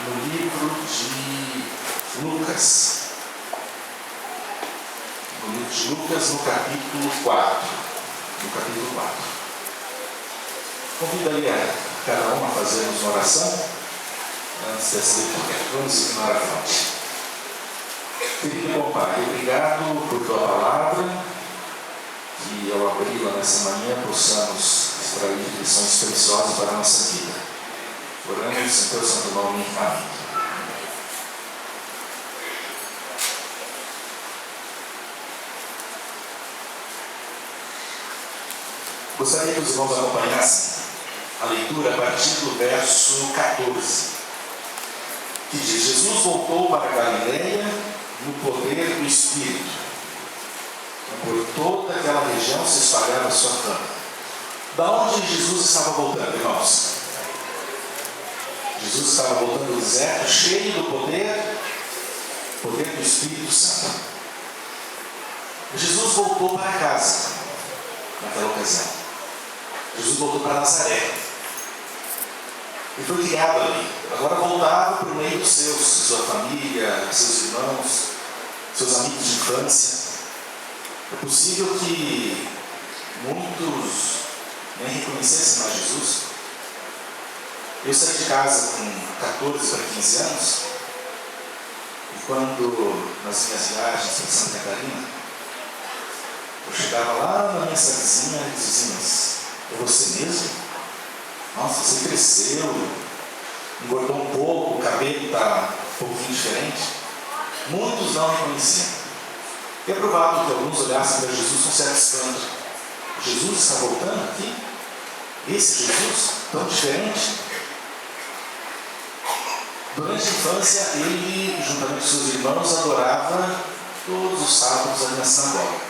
no livro de Lucas. No livro de Lucas, no capítulo 4. Convido ali a cada um a fazermos uma oração antes dessa leitura. Vamos ignorar a fonte. Querido bom Pai, obrigado por tua palavra, que ao abri-la nessa manhã possamos extrair lições preciosas para a nossa vida. Oramos em teu santo nome. Amém. Gostaria que os irmãos acompanhassem a leitura a partir do verso 14, que diz: Jesus voltou para a Galileia no poder do Espírito, e por toda aquela região se espalhava a sua fama. Da onde Jesus estava voltando, irmãos? Jesus estava voltando do deserto, cheio do poder do Espírito Santo. Jesus voltou para casa naquela ocasião. Jesus voltou para Nazaré. E foi criado ali. Agora voltava para o meio dos seus, sua família, seus irmãos, seus amigos de infância. É possível que muitos nem reconhecessem mais Jesus. Eu saí de casa com 14 para 15 anos, e quando, nas minhas viagens para Santa Catarina, eu chegava lá na minha cidadezinha e dizia: mas é você mesmo? Nossa, você cresceu, engordou um pouco, o cabelo está um pouquinho diferente. Muitos não reconheciam. E é provável que alguns olhassem para Jesus com certo espanto. Jesus está voltando aqui? Esse Jesus tão diferente? Durante a infância, ele, juntamente com seus irmãos, adorava todos os sábados ali na sinagoga.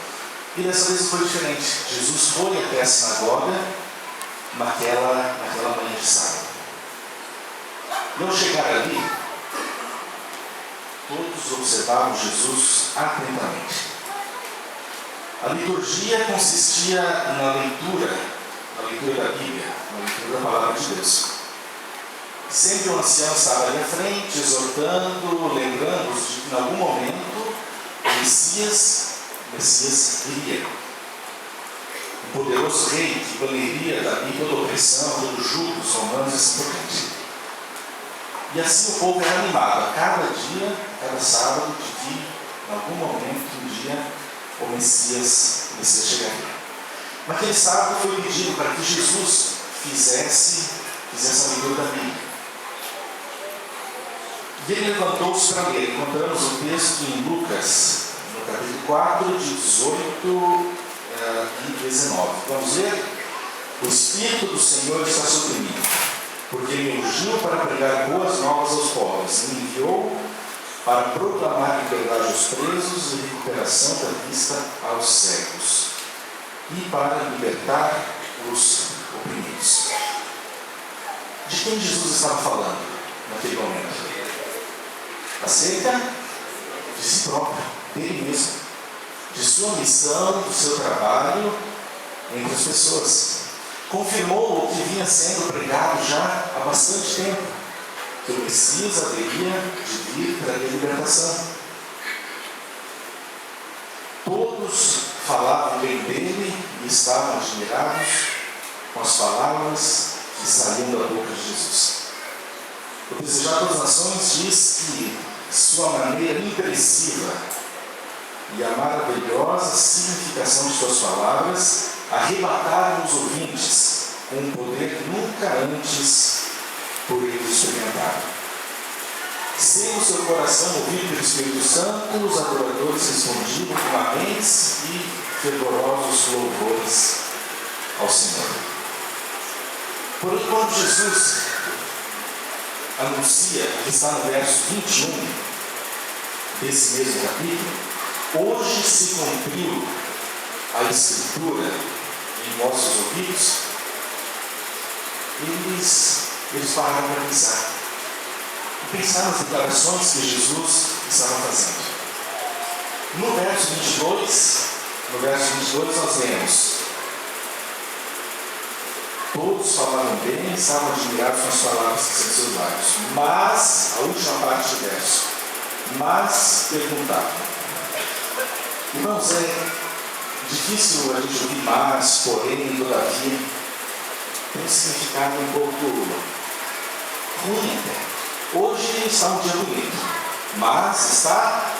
E dessa vez foi diferente. Jesus foi até a sinagoga naquela manhã de sábado. E ao chegar ali, todos observavam Jesus atentamente. A liturgia consistia na leitura da Bíblia, na leitura da Palavra de Deus. Sempre o ancião estava ali à frente, exortando, lembrando-os de que em algum momento o Messias viria. O poderoso rei que baniria dali toda a opressão, todo o jugo dos romanos e assim por diante. E assim o povo era animado a cada dia, cada sábado, de que em algum momento, um dia, o Messias chegaria. Naquele sábado foi pedido para que Jesus fizesse a leitura da Bíblia. E ele levantou-se para ler. Encontramos o texto em Lucas, no capítulo 4, de 18 e 19. Vamos ler? O Espírito do Senhor está sobre mim, porque me ungiu para pregar boas novas aos pobres, me enviou para proclamar liberdade aos presos e recuperação da vista aos cegos, e para libertar os oprimidos. De quem Jesus estava falando naquele momento? Acerca de si próprio, dele mesmo, de sua missão, do seu trabalho entre as pessoas. Confirmou o que vinha sendo pregado já há bastante tempo, que o Messias haveria de vir trazer libertação. Todos falavam bem dele e estavam admirados com as palavras que saíam da boca de Jesus. O Desejado das Nações diz que sua maneira impressiva e a maravilhosa significação de suas palavras arrebataram os ouvintes com um poder nunca antes por eles experimentado. Sem o seu coração movido pelo Espírito Santo, os adoradores respondiam com ardentes e fervorosos louvores ao Senhor. Porém, quando Jesus anuncia, que está no verso 21 desse mesmo capítulo: hoje se cumpriu a Escritura em nossos ouvidos, eles pararam para pensar nas declarações que Jesus estava fazendo. No verso 22 nós lemos: Todos falavam bem, estavam admirados com as palavras que saíam de seus lábios. Mas, a última parte do verso, mas perguntavam. Irmãos, é difícil a gente ouvir mas, porém, todavia. Tem um significado um pouco ruim até. Hoje está um dia bonito, mas está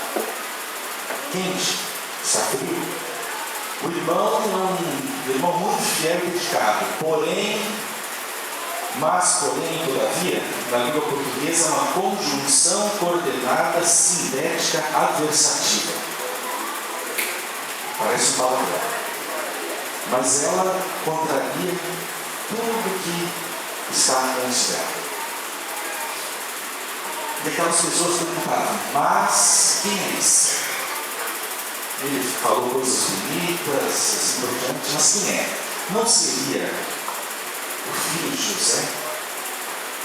quente, está frio. O irmão é um irmão muito fiel e dedicado, porém, todavia, na língua portuguesa é uma conjunção coordenada sindética adversativa. Parece um palavrão, mas ela contraria tudo que está antes dela. E aquelas pessoas perguntavam, mas quem é esse? Ele falou coisas bonitas, assim por diante, mas quem é? Não seria o filho de José?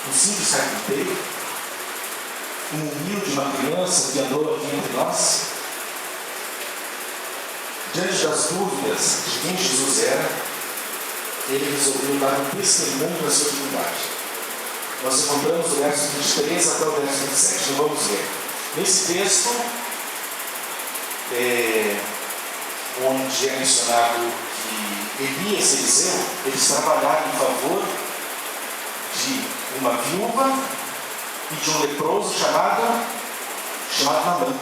Um simples carpinteiro? Um humilde, uma criança que andou aqui entre nós? Diante das dúvidas de quem Jesus era, ele resolveu dar um testemunho da sua divindade. Nós encontramos o verso 23 até o verso 27. Então vamos ver. Nesse texto, onde é mencionado que Elias e Eliseu, eles trabalharam em favor de uma viúva e de um leproso chamado Naamã.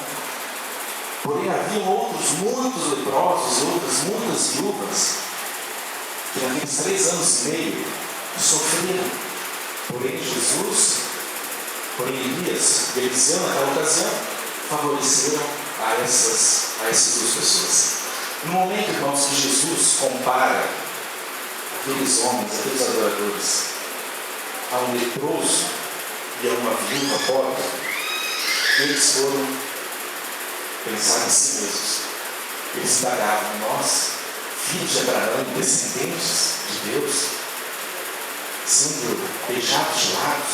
Porém, havia outros muitos leprosos, outras muitas viúvas, que naqueles 3 anos e meio sofreram. Porém, Elias e Eliseu, naquela ocasião, favoreceram a essas 2 pessoas. No momento, irmãos, que Jesus compara aqueles homens, aqueles adoradores, a um leproso e a uma viúva pobre, eles foram pensar em si mesmos. Eles indagavam, nós, filhos de Abraão, descendentes de Deus, sendo deixados de lado,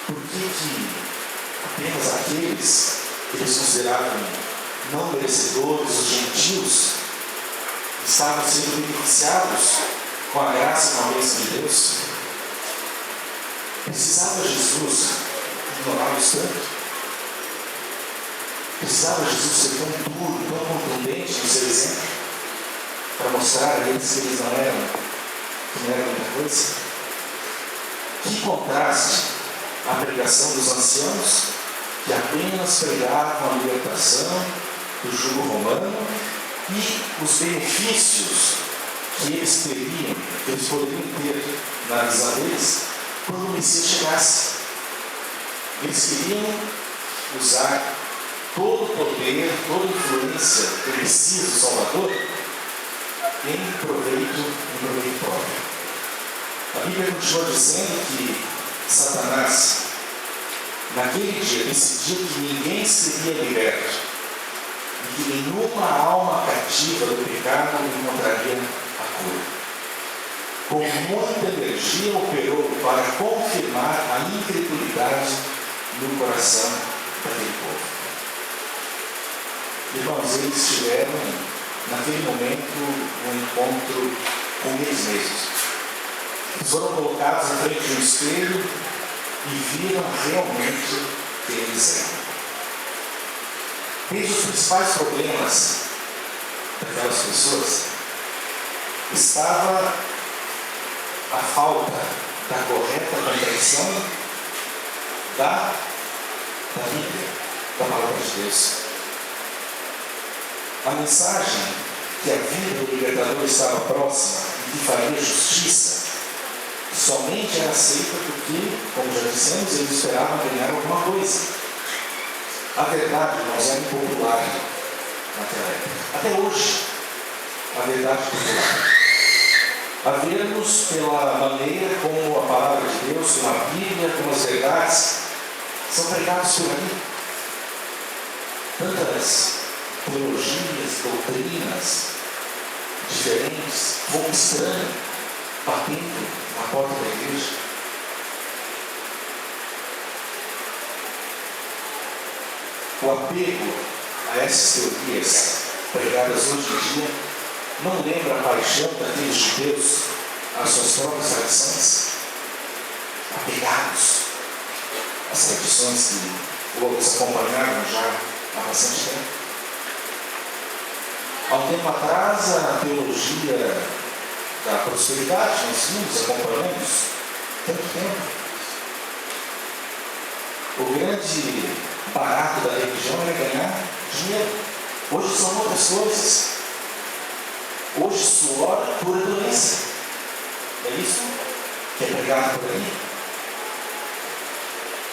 por que apenas aqueles que eles consideravam não merecedores, os gentios, estavam sendo beneficiados com a graça e com a bênção de Deus? Precisava Jesus ignorá-los tanto? Precisava Jesus ser tão duro, tão contundente no seu exemplo, para mostrar a eles que eles não eram muita coisa? Que contraste a pregação dos anciãos, que apenas pregavam a libertação do jugo romano e os benefícios que eles teriam, que eles poderiam ter na visão deles, quando o Messias chegasse. Eles queriam usar todo o poder, toda a influência do Messias, do Salvador, em proveito próprio. A Bíblia continua dizendo que Satanás, naquele dia, decidiu que ninguém seria liberto e que nenhuma alma cativa do pecado encontraria a cura. Com muita energia operou para confirmar a incredulidade no coração daquele povo. Irmãos, eles tiveram, naquele momento, um encontro com eles mesmos. Eles foram colocados na frente de um espelho e viram realmente quem eles eram. Um dos principais problemas daquelas pessoas estava a falta da correta compreensão da Bíblia, da palavra de Deus. A mensagem que a vida do libertador estava próxima e que faria justiça somente era aceita porque, como já dissemos, eles esperavam ganhar alguma coisa. A verdade, irmãos, era impopular naquela época. Até hoje, a verdade é popular. A vermos pela maneira como a palavra de Deus, como a Bíblia, como as verdades são pregadas por aí. Tantas teologias, doutrinas diferentes, como estranho, batendo na porta da igreja. O apego a essas teorias pregadas hoje em dia não lembra a paixão daqueles judeus às suas próprias tradições? Apegados às tradições que os acompanharam já há bastante tempo. Há um tempo atrás, a teologia da prosperidade, nós vimos, acompanhamos, tanto tempo. O grande barato da religião era ganhar dinheiro. Hoje são outras coisas. Hoje suor cura doença. É isso que é pregado por aí.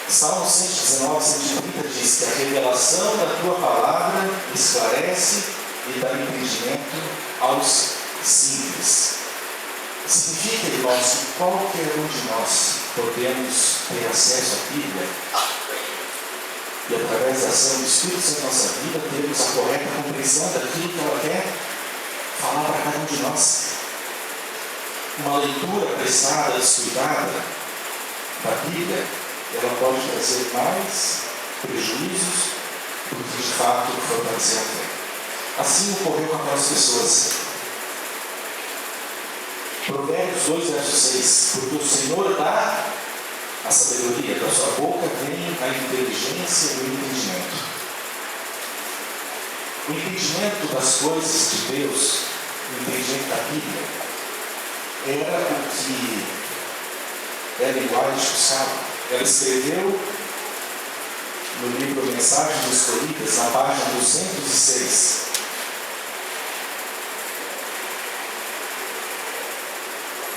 Salmo 119, 130 diz que a revelação da tua palavra esclarece e dá entendimento aos simples. Significa, irmãos, que qualquer um de nós podemos ter acesso à Bíblia e, através da ação do Espírito Santo na nossa vida, termos a correta compreensão daquilo que ela quer falar para cada um de nós. Uma leitura prestada, descuidada da Bíblia, ela pode trazer mais prejuízos do que de fato fortalecer a fé. Assim ocorreu com aquelas pessoas. Provérbios 2, verso 6. Porque o Senhor dá a sabedoria, da sua boca vem a inteligência e o entendimento. O entendimento das coisas de Deus, o entendimento da Bíblia, era o que Ellen White buscava. Ela escreveu no livro Mensagens Escolhidas, na página 206.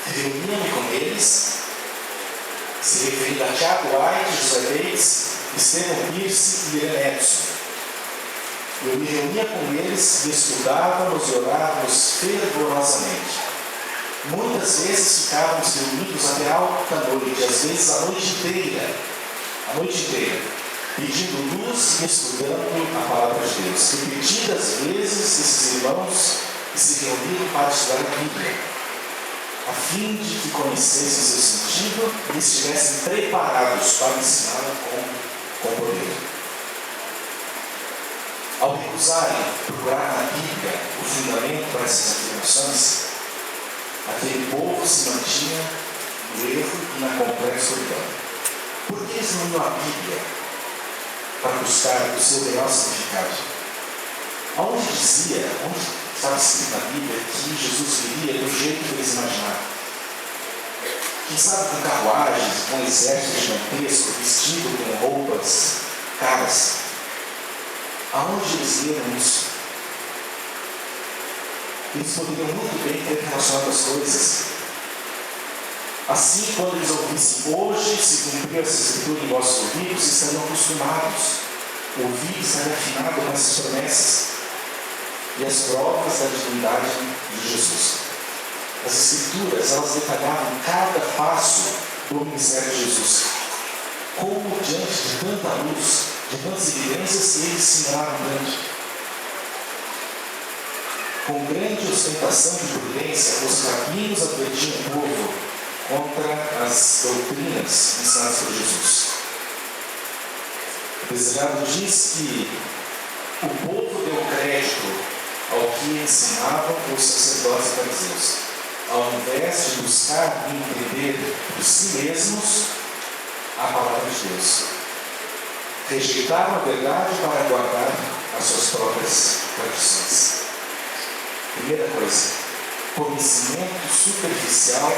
Reunia-me com eles, se referindo a Tiago White, José Bates, Estevão Pierce e Irene Edson. Eu me reunia com eles e estudávamos e orávamos fervorosamente. Muitas vezes ficávamos reunidos até alta noite, às vezes a noite inteira, pedindo luz e estudando a palavra de Deus. Repetidas vezes, esses irmãos se reuniram para estudar a Bíblia, a fim de que conhecessem seu sentido e estivessem preparados para ensiná-la com poder. Ao recusarem procurar na Bíblia o fundamento para essas afirmações, aquele povo se mantinha no erro e na completa escuridão. Por que eles não iam à Bíblia para buscar o seu real significado? Onde estava escrito na Bíblia que Jesus viria do jeito que eles imaginavam? Quem sabe com carruagens, com um exército gigantesco, vestido com roupas caras? Aonde eles leram isso? Eles poderiam muito bem ter relacionado as coisas. Assim, quando eles ouvissem hoje, se cumpriu essa escritura em vossos ouvidos, estariam acostumados. Ouvir estar afinado com essas promessas e as provas da divindade de Jesus. As Escrituras, elas detalhavam cada passo do ministério de Jesus. Como diante de tanta luz, de tantas evidências que eles se enganaram tanto. Com grande ostentação de prudência, os rabinos advertiam o povo contra as doutrinas ensinadas por Jesus. O Desejado diz que o povo deu crédito ao que ensinavam os sacerdotes e fariseus, ao invés de buscar entender por si mesmos a palavra de Deus. Rejeitaram a verdade para guardar as suas próprias tradições. Primeira coisa, conhecimento superficial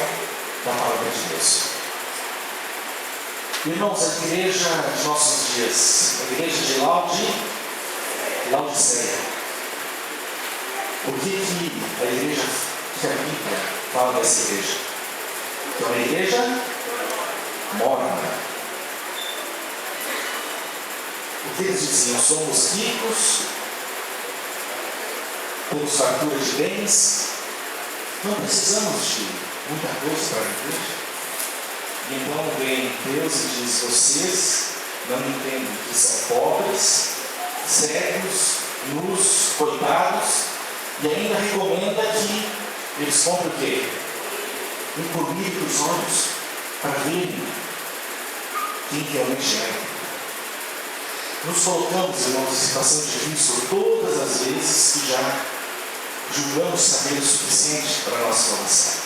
da palavra de Deus. Irmãos, a igreja de nossos dias, a igreja de Laodiceia. O que a igreja, que a Bíblia fala dessa igreja? Que é uma igreja morna. O que eles diziam? Somos ricos, temos fartura de bens, não precisamos de muita coisa para viver. E então vem Deus e diz: vocês não entendem que são pobres, cegos, nus, coitados, e ainda recomenda que eles comprem o quê? Um colírio dos olhos para verem quem realmente é. Nos colocamos, irmãos, em situação difícil todas as vezes que já julgamos saber o suficiente para nossa salvação.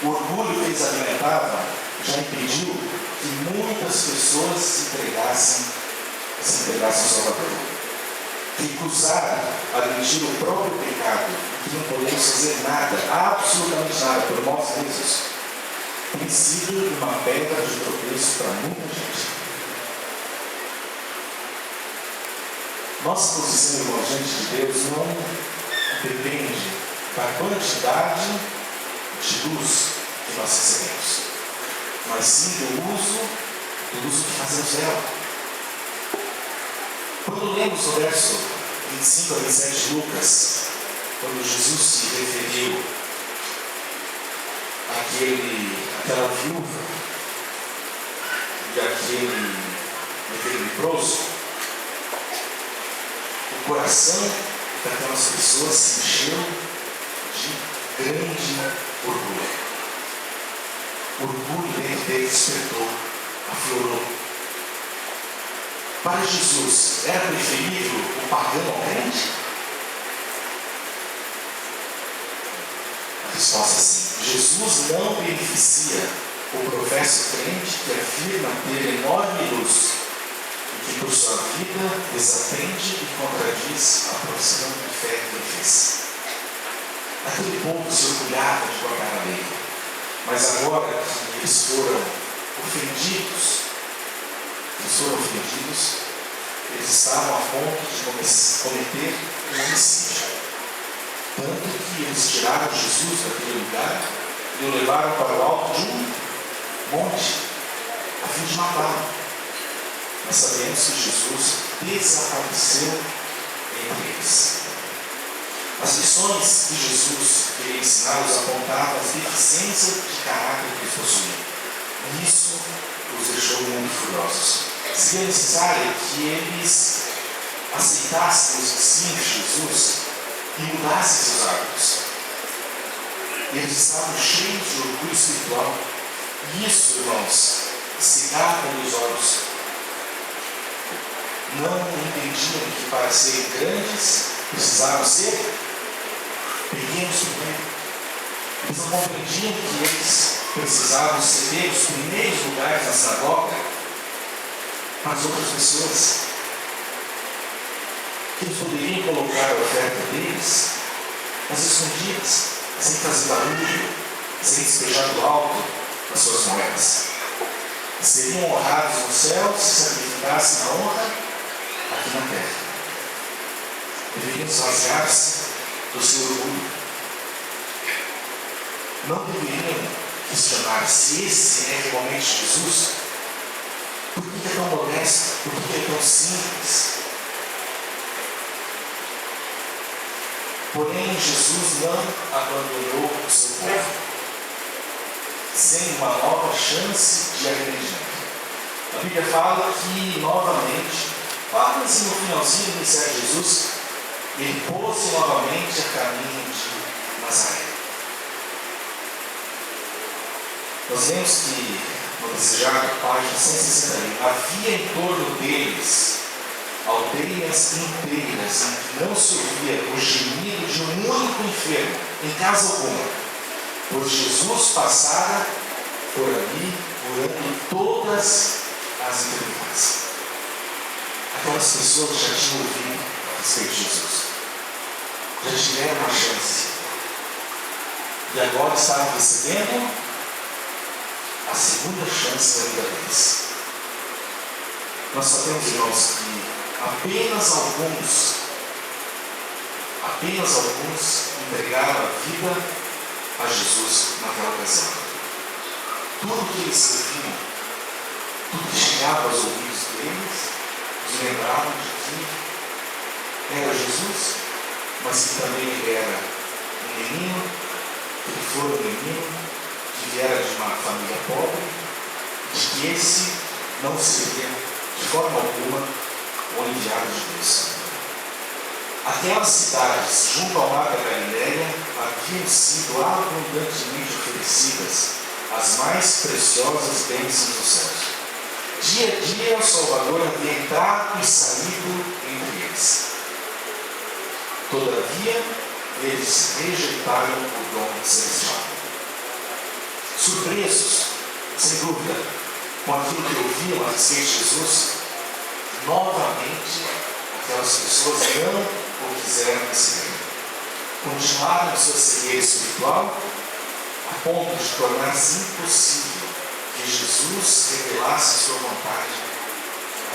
O orgulho que eles alimentavam já impediu que muitas pessoas se entregassem ao Salvador. Recusaram admitir o próprio pecado, que não podemos fazer nada, absolutamente nada, por nós mesmos, tem sido uma pedra de tropeço para muita gente. Nossa posição, irmãos, diante de Deus não depende da quantidade de luz que nós recebemos, mas sim do uso que fazemos dela. Quando lemos o verso 25 a 27 de Lucas, quando Jesus se referiu àquela viúva e àquele leproso, o coração daquelas pessoas se encheu de grande orgulho. O orgulho dentro deles despertou, aflorou. Para Jesus, era preferível o pagão ao crente? A resposta é sim. Jesus não beneficia o professo crente que afirma ter enorme luz e que por sua vida desatende e contradiz a profissão de fé que ele fez. Aquele povo se orgulhava de guardar a lei, mas agora que eles foram ofendidos, eles estavam a ponto de cometer um homicídio. Tanto que eles tiraram Jesus daquele lugar e o levaram para o alto de um monte, a fim de matá-lo. Mas sabemos que Jesus desapareceu entre eles. As lições que Jesus queria ensiná-los apontavam as deficiências de caráter que eles possuíam. E isso os deixou muito furiosos. Seria necessário que eles aceitassem os ensinos de Jesus e mudassem seus hábitos. Eles estavam cheios de orgulho espiritual. E isso, irmãos, cegava os olhos. Não entendiam que para serem grandes precisavam ser pequenos primeiro. Eles não compreendiam que eles precisavam ceder os primeiros lugares na sinagoga para as outras pessoas. Que eles poderiam colocar a oferta deles nas escondidas, sem fazer barulho, sem despejar do alto as suas moedas. Seriam honrados no céu se sacrificassem a honra aqui na terra. Deveriam esvaziar-se do seu orgulho. Não deveriam questionar se esse é realmente Jesus. Por que é tão modesto? Por que é tão simples? Porém, Jesus não abandonou o seu povo sem uma nova chance de arrependimento. A Bíblia fala que, novamente, quase no finalzinho do ministério de Jesus, ele pôs-se novamente a caminho de Nazaré. Nós vemos que, no desejado, página 161, havia em torno deles aldeias inteiras em que não se ouvia o gemido de um único enfermo, em casa alguma, pois Jesus passara por ali, curando todas as enfermidades. Aquelas pessoas já tinham ouvido a respeito de Jesus, já tiveram uma chance, e agora estavam recebendo a segunda chance da vida deles. Nós sabemos, irmãos, que apenas alguns entregaram a vida a Jesus naquela ocasião. Tudo que eles ouviam, tudo que chegava aos ouvidos deles, os lembravam de que era Jesus, mas que também ele era um menino, que ele foi um menino, que viera de uma família pobre, de que esse não seria de forma alguma o enviado de Deus. Aquelas cidades junto ao mar da Galileia haviam sido abundantemente oferecidas as mais preciosas bênçãos dos céus. Dia a dia o Salvador havia entrado e saído entre eles. Todavia, eles rejeitaram o dom celestial. Surpresos, sem dúvida, com aquilo que ouviam a respeito de Jesus, novamente aquelas pessoas não o quiseram receber. Continuaram a sua cegueira espiritual a ponto de tornar-se impossível que Jesus revelasse a sua vontade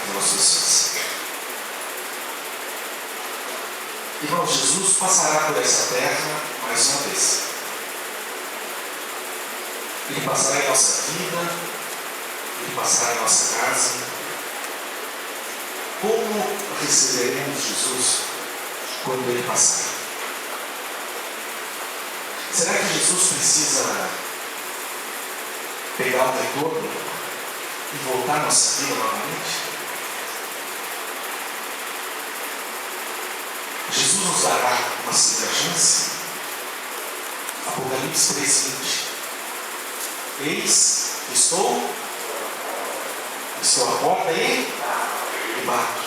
àquelas pessoas. Irmãos, Jesus passará por essa terra mais uma vez. Ele passará em nossa vida, ele passará em nossa casa. Como receberemos Jesus quando ele passar? Será que Jesus precisa pegar o retorno e voltar à nossa vida novamente? Jesus nos dará uma segunda chance? Apocalipse 3:20. Eis, estou à porta e bato.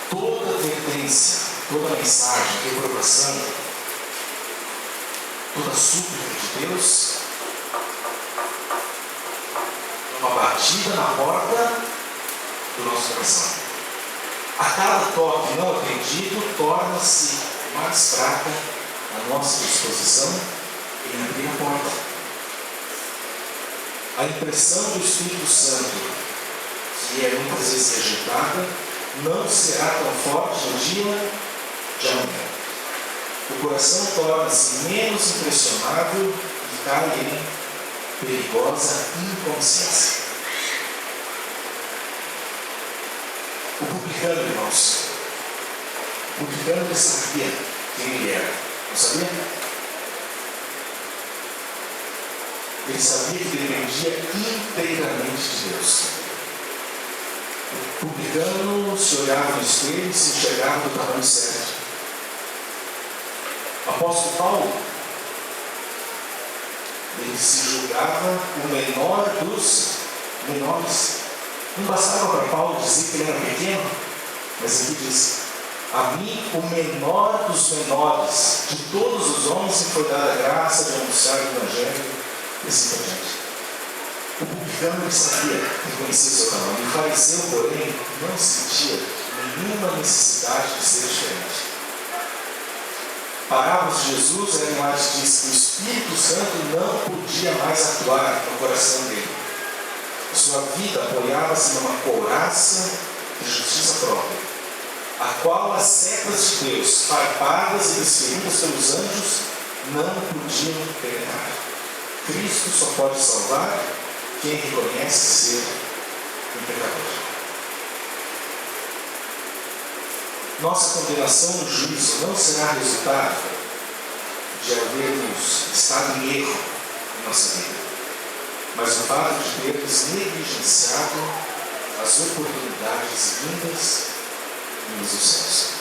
Toda advertência, toda mensagem, reprovação, toda súplica de Deus, uma batida na porta do nosso coração. A cada toque não atendido, torna-se mais fraca a nossa disposição em abrir a porta. A impressão do Espírito Santo, que é muitas vezes rejeitada, não será tão forte no dia de amanhã. O coração torna-se menos impressionável e cai em perigosa inconsciência. O publicano, irmãos, o publicano ele sabia quem ele era, não sabia? Ele sabia que dependia inteiramente de Deus. O publicano se olhava no espelho e se enxergava do tamanho certo. O apóstolo Paulo, ele se julgava o menor dos menores. Não bastava para Paulo dizer que ele era pequeno, mas ele diz: a mim, o menor dos menores, de todos os homens, me foi dada a graça de anunciar o Evangelho, e assim por diante. O publicano ele sabia, reconhecia o seu tamanho. O fariseu, porém, não sentia nenhuma necessidade de ser diferente. Parábolas de Jesus eram mais de que o Espírito Santo não podia mais atuar no coração dele. Sua vida apoiava-se numa couraça de justiça própria, a qual as setas de Deus, farpadas e desferidas pelos anjos, não podiam penetrar. Cristo só pode salvar quem reconhece ser um pecador. Nossa condenação no juízo não será resultado de havermos estado em erro em nossa vida, mas o fato de termos negligenciado as oportunidades vindas nos céus.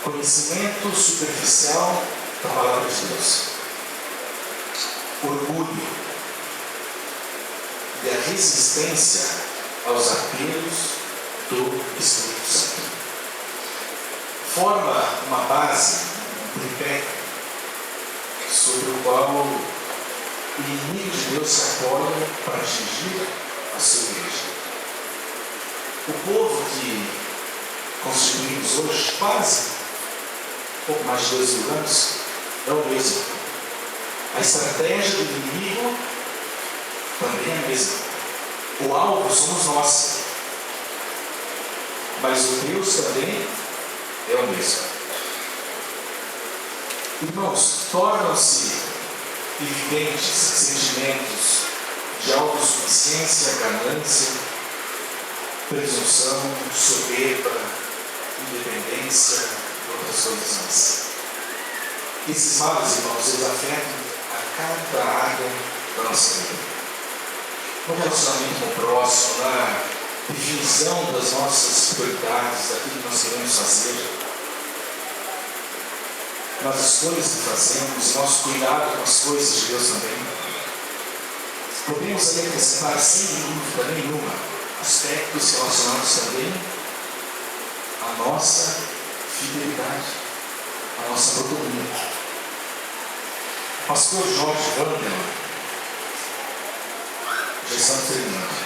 Conhecimento superficial da palavra de Deus, orgulho e a resistência aos apelos do Espírito Santo forma uma base, um tripé, sobre o qual o inimigo de Deus se apoia para atingir a sua igreja. O povo que constituímos hoje, quase pouco mais de 2.000 anos, é o mesmo. A estratégia do inimigo também é a mesma. O alvo somos nós, mas o Deus também é o mesmo. Irmãos, tornam-se evidentes sentimentos de autossuficiência, ganância, presunção, soberba, independência e outras coisas mais. Esses males, irmãos, eles afetam a cada área da nossa vida. No relacionamento com o próximo, na definição das nossas prioridades, daquilo que nós queremos fazer, nas escolhas que fazemos, nosso cuidado com as coisas de Deus também. Podemos ali acrescentar, sem dúvida nenhuma, aspectos relacionados também a nossa fidelidade, a nossa autonomia. Pastor Jorge Wanderman, já estamos terminando,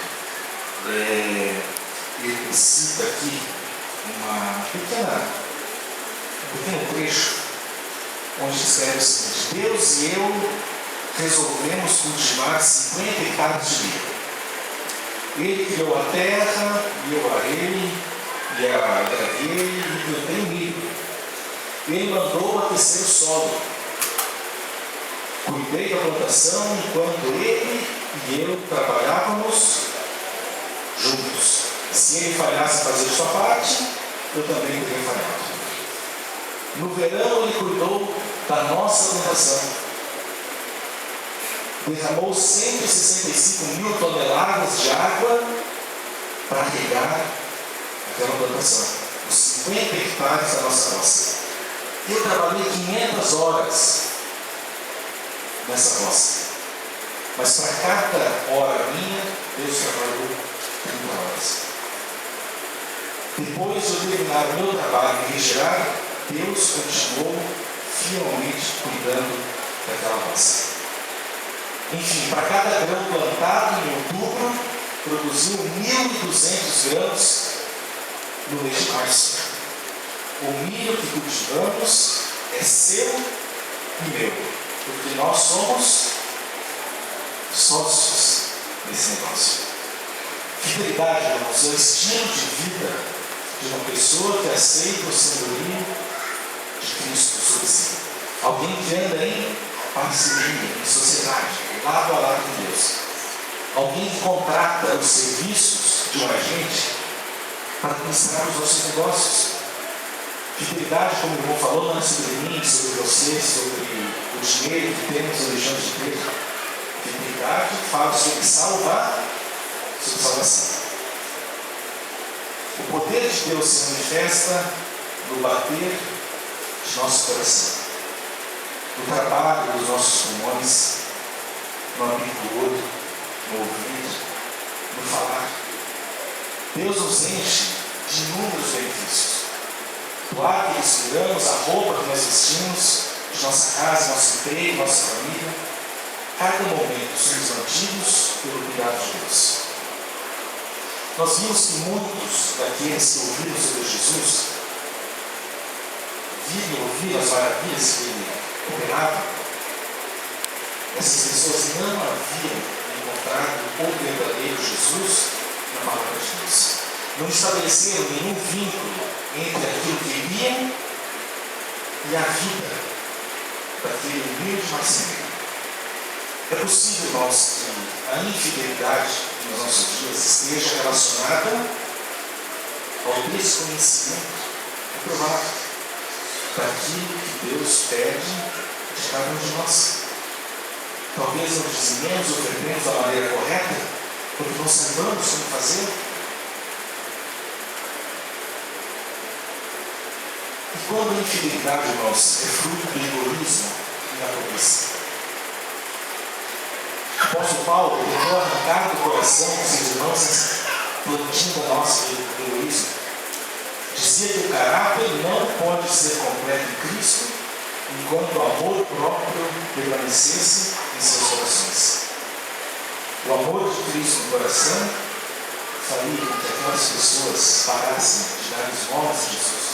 ele cita aqui um pequeno trecho, onde escreve o seguinte: Deus e eu resolvemos cultivar 50 hectares de milho. Ele criou a terra, e eu arei, e a agraguei, e plantei milho. Ele mandou aquecer o solo. Cuidei da plantação enquanto ele e eu trabalhávamos juntos. Se ele falhasse em fazer sua parte, eu também teria falhado. No verão ele cuidou da nossa plantação. Derramou 165.000 toneladas de água para regar aquela plantação, os 50 hectares da nossa roça. Eu trabalhei 500 horas nessa roça, mas para cada hora minha, Deus trabalhou 30 horas. Depois de eu terminar o meu trabalho em regerar, Deus continuou fielmente cuidando daquela roça. Enfim, para cada grão plantado em outubro, produziu 1.200 grãos no mês de março. O milho que cultivamos é seu e meu, porque nós somos sócios nesse negócio. Fidelidade, irmãos, é o estilo de vida de uma pessoa que aceita o senhorio de Cristo sobre si. Alguém que anda em parceria, em sociedade, lado a lado com Deus. Alguém que contrata os serviços de um agente para administrar os nossos negócios. Fidelidade, como o irmão falou, não é sobre mim, sobre você, sobre o dinheiro que temos ou deixamos de ter. Fidelidade fala sobre salvar, sobre salvação. O poder de Deus se manifesta no bater de nosso coração, no trabalho dos nossos pulmões, no abrir do olho, no ouvir, no falar. Deus nos enche de inúmeros benefícios. Do ar que respiramos, a roupa que nós vestimos, de nossa casa, nosso emprego, nossa família. Cada momento somos mantidos pelo cuidado de Deus. Nós vimos que muitos daqueles que ouviram sobre Jesus viram as maravilhas que ele operava. Essas pessoas não haviam encontrado o verdadeiro Jesus na palavra de Deus. Não estabeleceram nenhum vínculo entre aquilo que viviam e a vida daquele humilde marceneiro. É possível, irmãos, que a infidelidade nos nossos dias esteja relacionada ao desconhecimento, é provável, daquilo que Deus pede de cada um de nós. Talvez não dizemos ou ofertemos da maneira correta, porque não sabemos como fazer. E quando a infidelidade, irmãos, é fruto do egoísmo e da cobiça. O apóstolo Paulo tentou arrancar do coração dos seus irmãos essa plantinha da nossa do egoísmo. Dizia que o caráter não pode ser completo em Cristo enquanto o amor próprio permanecesse em seus corações. O amor de Cristo no coração faria com que aquelas pessoas parassem de dar esmolas a Jesus.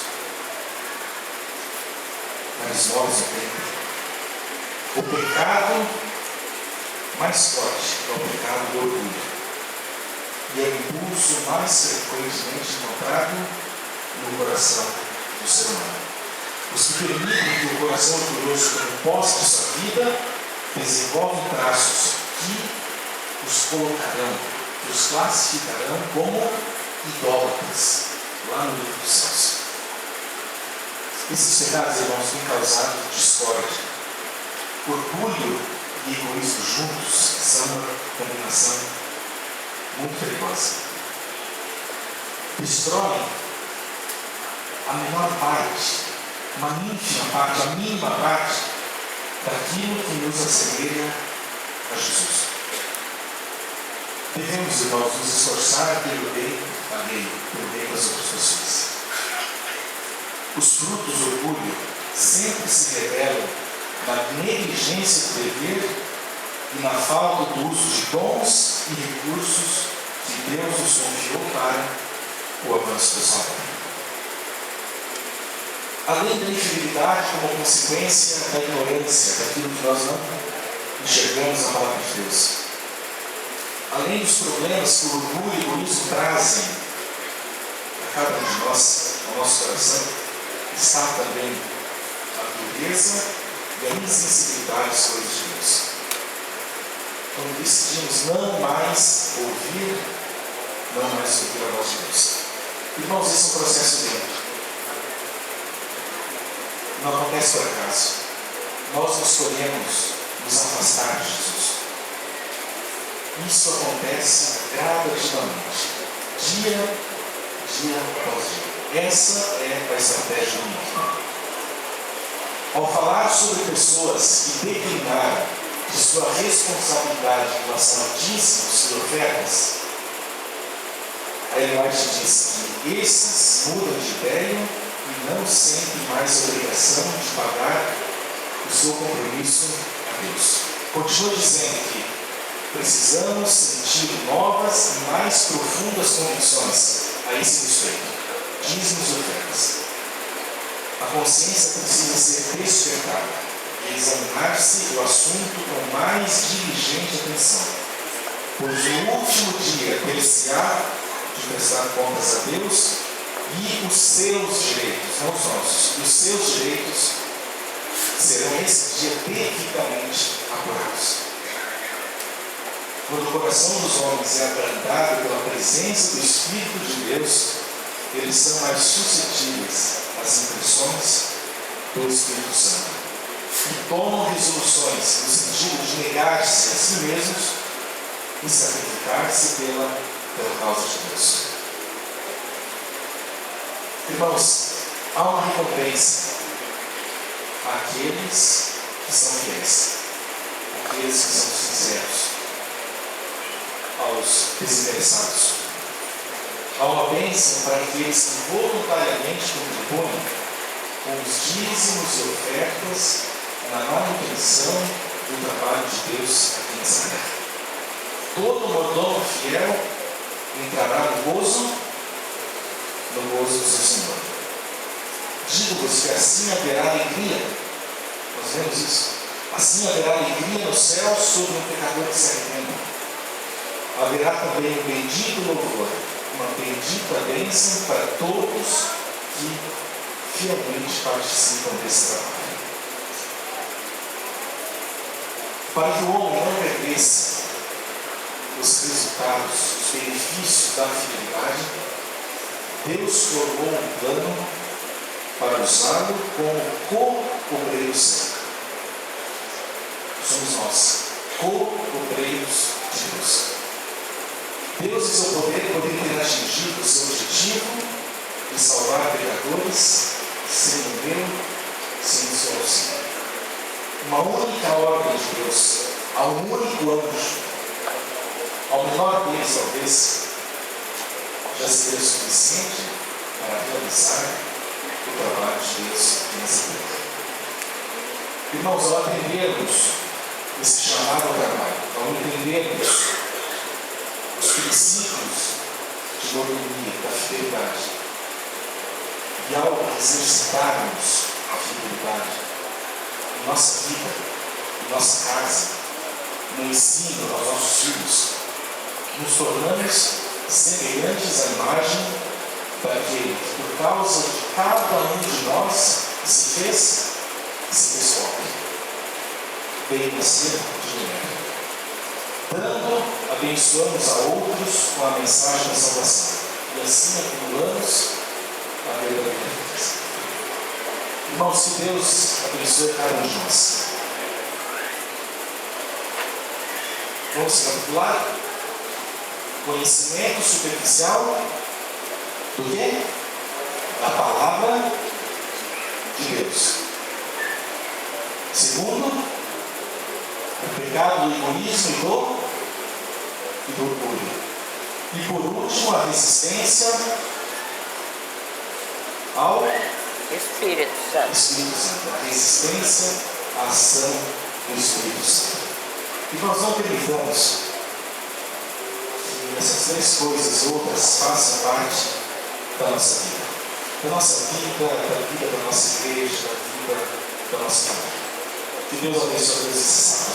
Dar esmolas ao templo. O pecado mais forte é o pecado do orgulho. E é o impulso mais frequentemente encontrado no coração do ser humano. Os que permitem que o coração orgulhoso tome posse de sua vida desenvolvem traços que os colocarão, que os classificarão como idólatras lá no livro dos céus. Esses pecados, irmãos, têm causado discórdia. Orgulho e egoísmo juntos são uma combinação muito perigosa. Destroem a menor parte, uma ínfima parte, a mínima parte daquilo que nos assemelha a Jesus. Devemos, irmãos, nos esforçar pelo bem alheio, pelo bem das outras pessoas. Os frutos do orgulho sempre se revelam na negligência do dever e na falta do uso de dons e recursos que Deus nos confiou para o avanço pessoal. Além da infidelidade como consequência da ignorância, daquilo que nós não enxergamos na palavra de Deus. Além dos problemas que o orgulho e o egoísmo trazem a cada um de nós, ao nosso coração, está também a dureza e a insensibilidade às coisas de Deus. Quando decidimos não mais ouvir a voz de Deus. Irmãos, esse é um processo lento. Não acontece por acaso. Nós escolhemos nos afastar de Jesus. Isso acontece gradativamente, dia após dia. Essa é a estratégia do mundo. Ao falar sobre pessoas que declinaram de sua responsabilidade em relação a dízimos e ofertas, a Ellen diz que esses mudam de ideia e não sentem mais obrigação de pagar o seu compromisso a Deus. Continua dizendo que precisamos sentir novas e mais profundas convicções a esse respeito. Dízimos e ofertas. A consciência precisa ser despertada e examinar-se o assunto com mais diligente atenção, pois o último dia ter-se-á de prestar contas a Deus e os seus direitos, não os nossos, e os seus direitos serão nesse dia devidamente apurados. Quando o coração dos homens é abrandado pela presença do Espírito de Deus, eles são mais suscetíveis às impressões do Espírito Santo e tomam resoluções no sentido de negar-se a si mesmos e sacrificar-se pela causa de Deus. Irmãos, há uma recompensa àqueles que são fiéis, àqueles que são sinceros, aos desinteressados. Há uma bênção para aqueles que voluntariamente contribuem com os dízimos e ofertas na manutenção do trabalho de Deus aqui nessa terra. Todo mordomo fiel entrará no gozo do seu Senhor. Digo-vos que assim haverá alegria. Nós vemos isso. Assim haverá alegria no céu sobre um pecador que se arrependa. Haverá também um bendito louvor, uma bendita bênção para todos que fielmente participam desse trabalho. Para que o homem não perdesse os resultados, os benefícios da fidelidade, Deus formou um plano para usá-lo como co-obreiros seu. Somos nós, co-obreiros de Deus. Deus e seu poder poderiam ter atingido o seu objetivo de salvar pecadores sem o meu, sem o seu auxílio. Uma única ordem de Deus, a um único anjo, ao menor deles talvez, já seria suficiente para realizar o trabalho de Deus nessa terra. Irmãos, ao atendermos esse chamado ao trabalho, ao entendermos os princípios de mordomia, da fidelidade, e ao exercitarmos a fidelidade em nossa vida, em nossa casa, no ensino aos nossos filhos, nos tornamos semelhantes à imagem daquele que, por causa de cada um de nós, se fez pobre, veio nascer de mulher. Dando, abençoamos a outros com a mensagem da salvação, e assim acumulamos a verdadeira riqueza. Irmãos, que Deus abençoe cada um de nós. Vamos recapitular? Conhecimento superficial do quê? Da palavra de Deus. Segundo, o pecado do egoísmo e do orgulho. E por último, a resistência ao Espírito Santo. Espírito Santo, a resistência à ação do Espírito Santo. E nós não permitamos que essas três coisas outras façam parte da nossa vida. Da nossa vida, da vida da nossa igreja, da vida da nossa família. Que Deus abençoe esse sábado.